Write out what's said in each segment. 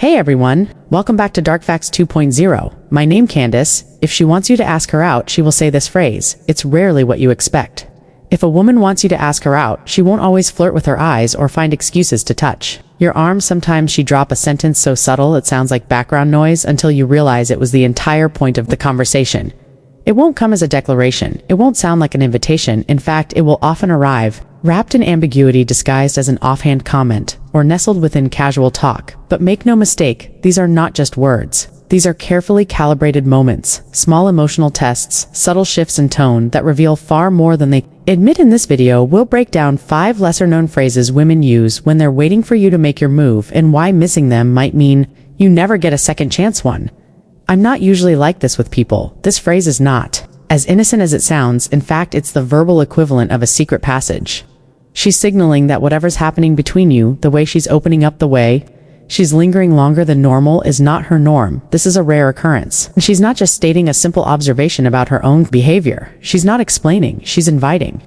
Hey everyone, welcome back to Dark Facts 2.0. My name Candace. If she wants you to ask her out, she will say this phrase: it's rarely what you expect. If a woman wants you to ask her out, she won't always flirt with her eyes or find excuses to touch your arm. Sometimes she drop a sentence so subtle it sounds like background noise until you realize it was the entire point of the conversation. It won't come as a declaration. It won't sound like an invitation. In fact, it will often arrive wrapped in ambiguity, disguised as an offhand comment, or nestled within casual talk. But make no mistake, these are not just words. These are carefully calibrated moments, small emotional tests, subtle shifts in tone that reveal far more than they admit. In this video, we'll break down 5 lesser-known phrases women use when they're waiting for you to make your move and why missing them might mean you never get a second chance. One. I'm not usually like this with people. This phrase is not as innocent as it sounds. In fact, it's the verbal equivalent of a secret passage. She's signaling that whatever's happening between you, the way she's opening up, the way she's lingering longer than normal, is not her norm. This is a rare occurrence. And she's not just stating a simple observation about her own behavior. She's not explaining, she's inviting.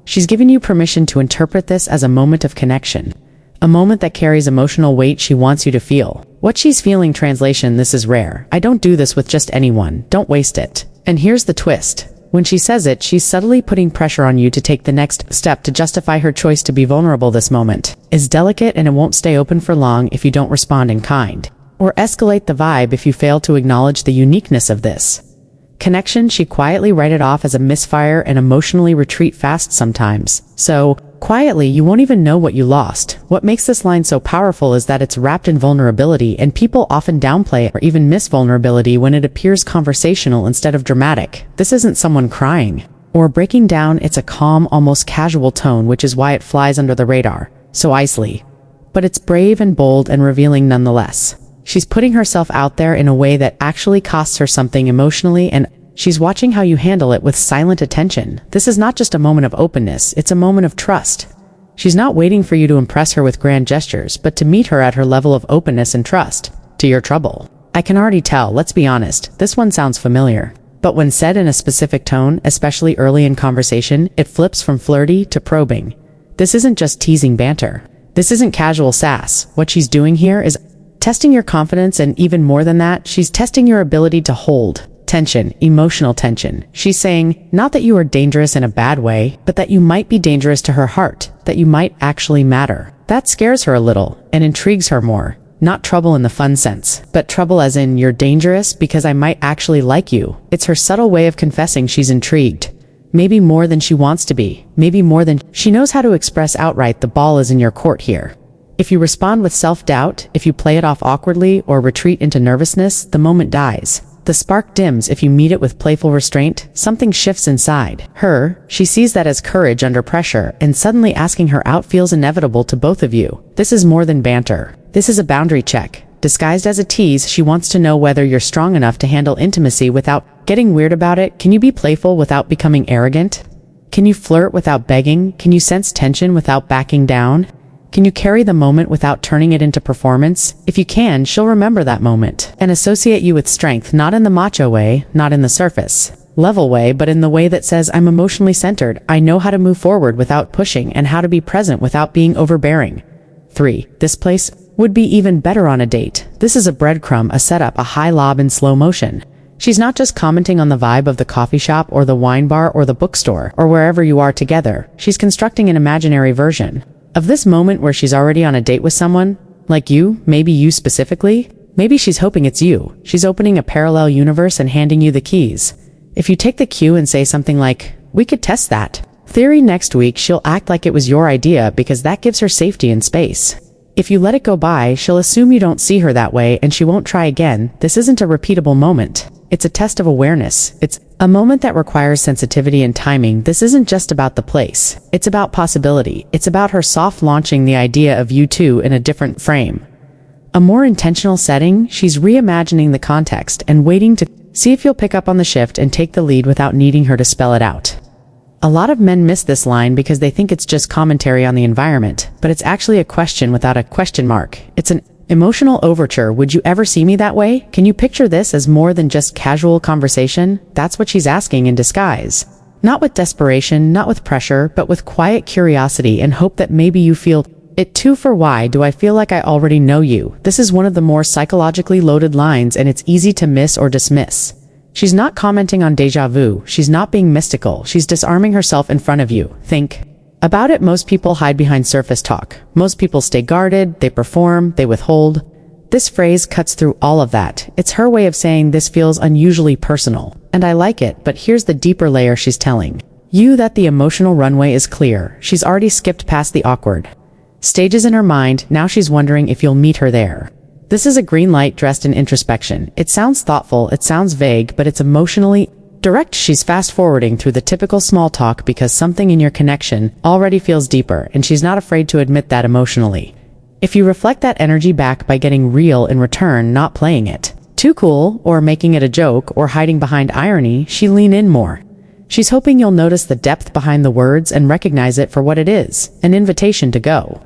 She's giving you permission to interpret this as a moment of connection. A moment that carries emotional weight. She wants you to feel what she's feeling. Translation: this is rare. I don't do this with just anyone. Don't waste it. And here's the twist. When she says it, she's subtly putting pressure on you to take the next step, to justify her choice to be vulnerable. This moment is delicate, and it won't stay open for long if you don't respond in kind, or escalate the vibe if you fail to acknowledge the uniqueness of this connection. She quietly write it off as a misfire and emotionally retreat fast, sometimes so quietly you won't even know what you lost. What makes this line so powerful is that it's wrapped in vulnerability, and people often downplay or even miss vulnerability when it appears conversational instead of dramatic. This isn't someone crying or breaking down. It's a calm, almost casual tone, which is why it flies under the radar so easily. But it's brave and bold and revealing nonetheless. She's putting herself out there in a way that actually costs her something emotionally, and she's watching how you handle it with silent attention. This is not just a moment of openness, it's a moment of trust. She's not waiting for you to impress her with grand gestures, but to meet her at her level of openness and trust to your trouble. I can already tell, let's be honest, this one sounds familiar. But when said in a specific tone, especially early in conversation, it flips from flirty to probing. This isn't just teasing banter. This isn't casual sass. What she's doing here is testing your confidence, and even more than that, she's testing your ability to hold tension, emotional tension. She's saying, not that you are dangerous in a bad way, but that you might be dangerous to her heart, that you might actually matter. That scares her a little and intrigues her more. Not trouble in the fun sense, but trouble as in, you're dangerous because I might actually like you. It's her subtle way of confessing she's intrigued. Maybe more than she wants to be. Maybe more than she knows how to express outright. The ball is in your court here. If you respond with self-doubt, if you play it off awkwardly or retreat into nervousness, the moment dies. The spark dims. If you meet it with playful restraint, something shifts inside her. She sees that as courage under pressure, and suddenly asking her out feels inevitable to both of you. This is more than banter. This is a boundary check. Disguised as a tease, she wants to know whether you're strong enough to handle intimacy without getting weird about it. Can you be playful without becoming arrogant? Can you flirt without begging? Can you sense tension without backing down? Can you carry the moment without turning it into performance? If you can, she'll remember that moment and associate you with strength, not in the macho way, not in the surface level way, but in the way that says, I'm emotionally centered. I know how to move forward without pushing, and how to be present without being overbearing. 3. This place would be even better on a date. This is a breadcrumb, a setup, a high lob in slow motion. She's not just commenting on the vibe of the coffee shop or the wine bar or the bookstore or wherever you are together. She's constructing an imaginary version of this moment where she's already on a date with someone, like you, maybe you specifically. Maybe she's hoping it's you. She's opening a parallel universe and handing you the keys. If you take the cue and say something like, we could test that theory next week, she'll act like it was your idea because that gives her safety and space. If you let it go by, she'll assume you don't see her that way and she won't try again. This isn't a repeatable moment. It's a test of awareness. It's a moment that requires sensitivity and timing. This isn't just about the place. It's about possibility. It's about her soft launching the idea of you two in a different frame. A more intentional setting. She's reimagining the context and waiting to see if you'll pick up on the shift and take the lead without needing her to spell it out. A lot of men miss this line because they think it's just commentary on the environment, but it's actually a question without a question mark. It's an emotional overture. Would you ever see me that way? Can you picture this as more than just casual conversation? That's what she's asking in disguise. Not with desperation, not with pressure, but with quiet curiosity and hope that maybe you feel It too for why do I feel like I already know you? This is one of the more psychologically loaded lines, and it's easy to miss or dismiss. She's not commenting on déjà vu, she's not being mystical, she's disarming herself in front of you. Think about it. Most people hide behind surface talk. Most people stay guarded, they perform, they withhold. This phrase cuts through all of that. It's her way of saying this feels unusually personal. And I like it, but here's the deeper layer she's telling you that the emotional runway is clear. She's already skipped past the awkward stages in her mind. Now she's wondering if you'll meet her there. This is a green light dressed in introspection. It sounds thoughtful, it sounds vague, but it's emotionally direct. She's fast forwarding through the typical small talk because something in your connection already feels deeper, and she's not afraid to admit that emotionally. If you reflect that energy back by getting real in return, not playing it too cool, or making it a joke, or hiding behind irony, she lean in more. She's hoping you'll notice the depth behind the words and recognize it for what it is, an invitation to go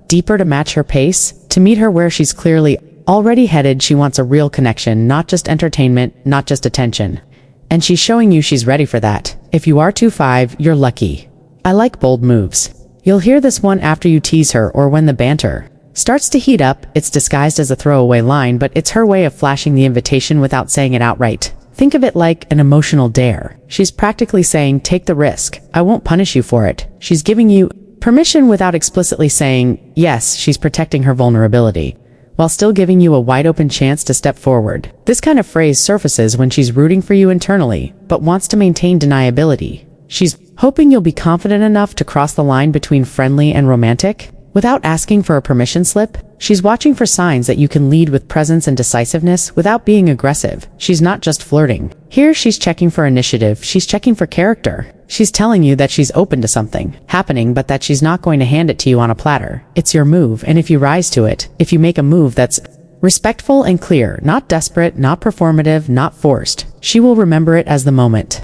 deeper, to match her pace, to meet her where she's clearly already headed. She wants a real connection, not just entertainment, not just attention. And she's showing you she's ready for that. If you are 2-5, you're lucky. I like bold moves. You'll hear this one after you tease her or when the banter starts to heat up. It's disguised as a throwaway line, but it's her way of flashing the invitation without saying it outright. Think of it like an emotional dare. She's practically saying, take the risk. I won't punish you for it. She's giving you permission without explicitly saying yes. She's protecting her vulnerability while still giving you a wide-open chance to step forward. This kind of phrase surfaces when she's rooting for you internally, but wants to maintain deniability. She's hoping you'll be confident enough to cross the line between friendly and romantic without asking for a permission slip. She's watching for signs that you can lead with presence and decisiveness without being aggressive. She's not just flirting. Here she's checking for initiative, she's checking for character. She's telling you that she's open to something happening, but that she's not going to hand it to you on a platter. It's your move, and if you rise to it, if you make a move that's respectful and clear, not desperate, not performative, not forced, she will remember it as the moment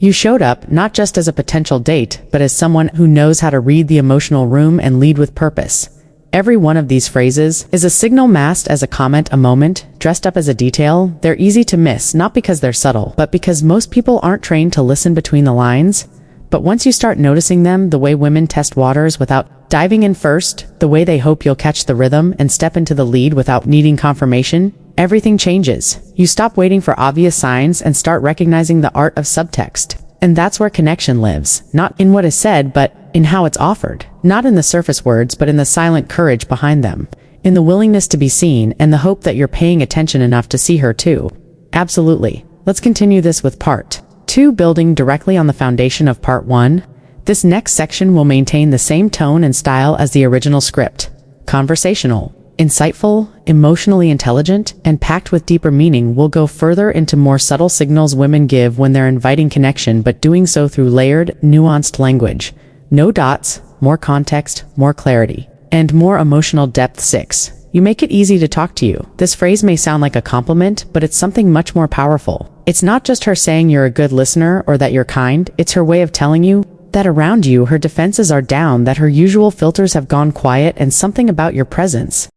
you showed up, not just as a potential date, but as someone who knows how to read the emotional room and lead with purpose. Every one of these phrases is a signal, masked as a comment, a moment, dressed up as a detail. They're easy to miss, not because they're subtle, but because most people aren't trained to listen between the lines. But once you start noticing them, the way women test waters without diving in first, the way they hope you'll catch the rhythm and step into the lead without needing confirmation, everything changes. You stop waiting for obvious signs and start recognizing the art of subtext. And that's where connection lives, not in what is said, but in how it's offered. Not in the surface words, but in the silent courage behind them. In the willingness to be seen, and the hope that you're paying attention enough to see her too. Absolutely. Let's continue this with part 2, building directly on the foundation of part 1. This next section will maintain the same tone and style as the original script. Conversational, insightful, emotionally intelligent, and packed with deeper meaning. We'll go further into more subtle signals women give when they're inviting connection, but doing so through layered, nuanced language. No dots, more context, more clarity, and more emotional depth. 6. You make it easy to talk to you. This phrase may sound like a compliment, but it's something much more powerful. It's not just her saying you're a good listener or that you're kind. It's her way of telling you that around you her defenses are down, that her usual filters have gone quiet, and something about your presence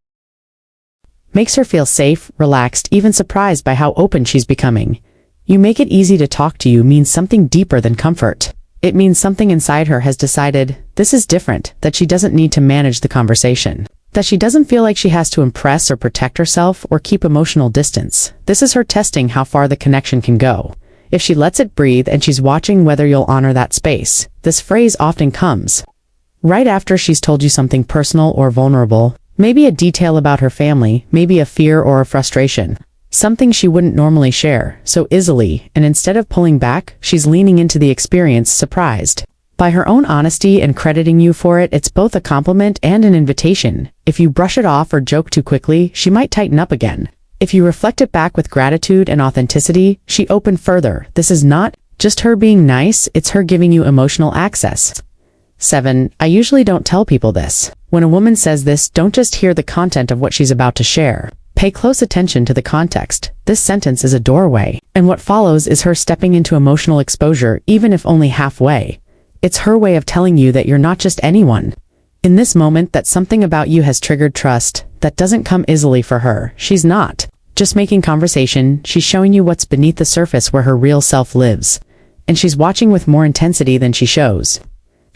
makes her feel safe, relaxed, even surprised by how open she's becoming. You make it easy to talk to you means something deeper than comfort. It means something inside her has decided, this is different, that she doesn't need to manage the conversation, that she doesn't feel like she has to impress or protect herself or keep emotional distance. This is her testing how far the connection can go. If she lets it breathe, and she's watching whether you'll honor that space. This phrase often comes right after she's told you something personal or vulnerable. Maybe a detail about her family, maybe a fear or a frustration. Something she wouldn't normally share so easily, and instead of pulling back, she's leaning into the experience, surprised by her own honesty and crediting you for it. It's both a compliment and an invitation. If you brush it off or joke too quickly, she might tighten up again. If you reflect it back with gratitude and authenticity, she opened further. This is not just her being nice, it's her giving you emotional access. 7. I usually don't tell people this. When a woman says this, don't just hear the content of what she's about to share. Pay close attention to the context. This sentence is a doorway, and what follows is her stepping into emotional exposure, even if only halfway. It's her way of telling you that you're not just anyone. In this moment, that something about you has triggered trust that doesn't come easily for her. She's not just making conversation, she's showing you what's beneath the surface, where her real self lives. And she's watching with more intensity than she shows.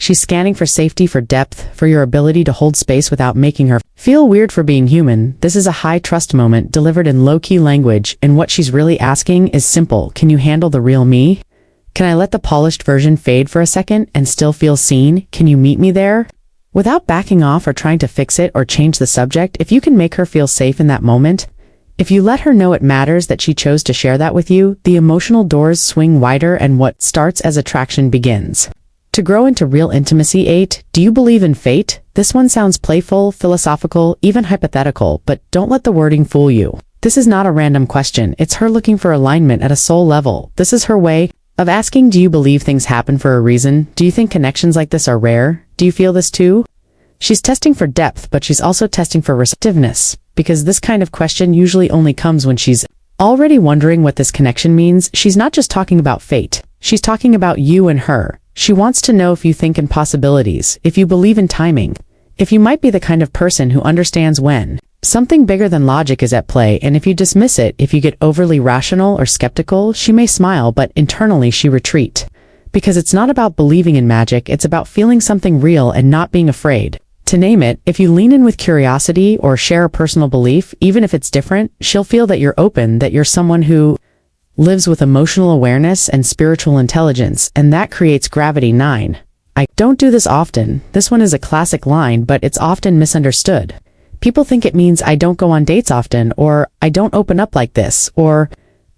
She's scanning for safety, for depth, for your ability to hold space without making her feel weird for being human. This is a high trust moment delivered in low-key language, and what she's really asking is simple. Can you handle the real me? Can I let the polished version fade for a second and still feel seen? Can you meet me there? Without backing off or trying to fix it or change the subject, if you can make her feel safe in that moment, if you let her know it matters that she chose to share that with you, the emotional doors swing wider and what starts as attraction begins to grow into real intimacy. 8. Do you believe in fate? This one sounds playful, philosophical, even hypothetical, but don't let the wording fool you. This is not a random question. It's her looking for alignment at a soul level. This is her way of asking, do you believe things happen for a reason? Do you think connections like this are rare? Do you feel this too? She's testing for depth, but she's also testing for receptiveness, because this kind of question usually only comes when she's already wondering what this connection means. She's not just talking about fate. She's talking about you and her. She wants to know if you think in possibilities, if you believe in timing, if you might be the kind of person who understands when something bigger than logic is at play, and if you dismiss it, if you get overly rational or skeptical, she may smile, but internally she retreat. Because it's not about believing in magic, it's about feeling something real and not being afraid to name it. If you lean in with curiosity or share a personal belief, even if it's different, she'll feel that you're open, that you're someone who lives with emotional awareness and spiritual intelligence, and that creates gravity. 9. I don't do this often. This one is a classic line, but it's often misunderstood. People think it means I don't go on dates often, or I don't open up like this, or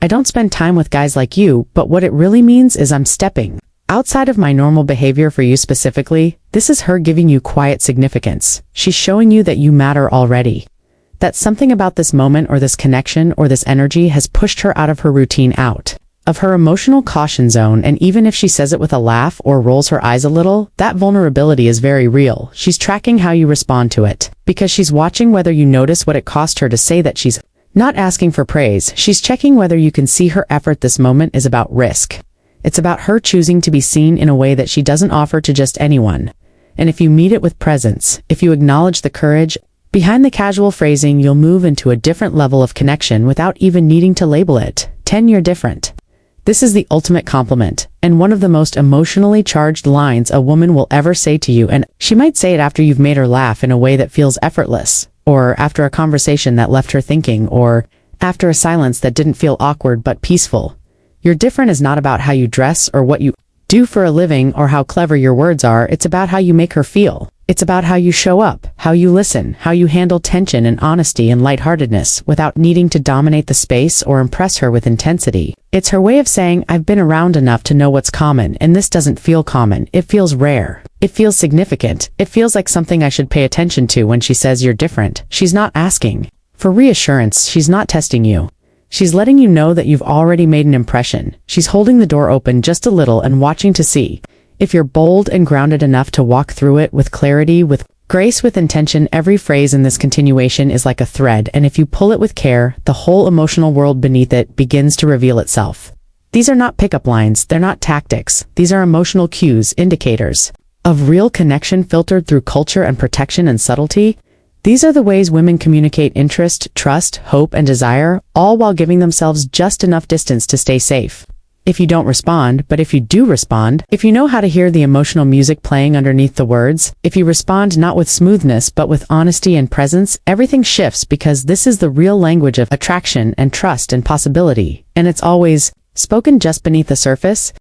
I don't spend time with guys like you, but what it really means is I'm stepping outside of my normal behavior for you specifically. This is her giving you quiet significance. She's showing you that you matter already. That something about this moment or this connection or this energy has pushed her out of her routine, out of her emotional caution zone, and even if she says it with a laugh or rolls her eyes a little, that vulnerability is very real. She's tracking how you respond to it, because she's watching whether you notice what it cost her to say that. She's not asking for praise. She's checking whether you can see her effort. This moment is about risk. It's about her choosing to be seen in a way that she doesn't offer to just anyone. And if you meet it with presence, if you acknowledge the courage behind the casual phrasing, you'll move into a different level of connection without even needing to label it. 10. You're different. This is the ultimate compliment, and one of the most emotionally charged lines a woman will ever say to you, and she might say it after you've made her laugh in a way that feels effortless, or after a conversation that left her thinking, or after a silence that didn't feel awkward but peaceful. You're different is not about how you dress or what you do for a living or how clever your words are. It's about how you make her feel. It's about how you show up, how you listen, how you handle tension and honesty and lightheartedness without needing to dominate the space or impress her with intensity. It's her way of saying, I've been around enough to know what's common, and this doesn't feel common. It feels rare. It feels significant. It feels like something I should pay attention to. When she says you're different, she's not asking for reassurance. She's not testing you. She's letting you know that you've already made an impression. She's holding the door open just a little and watching to see if you're bold and grounded enough to walk through it with clarity, with grace, with intention. Every phrase in this continuation is like a thread, and if you pull it with care, the whole emotional world beneath it begins to reveal itself. These are not pickup lines. They're not tactics. These are emotional cues, indicators of real connection filtered through culture and protection and subtlety. These are the ways women communicate interest, trust, hope, and desire, all while giving themselves just enough distance to stay safe. If you don't respond, but if you do respond, if you know how to hear the emotional music playing underneath the words, if you respond not with smoothness but with honesty and presence, everything shifts, because this is the real language of attraction and trust and possibility, and it's always spoken just beneath the surface.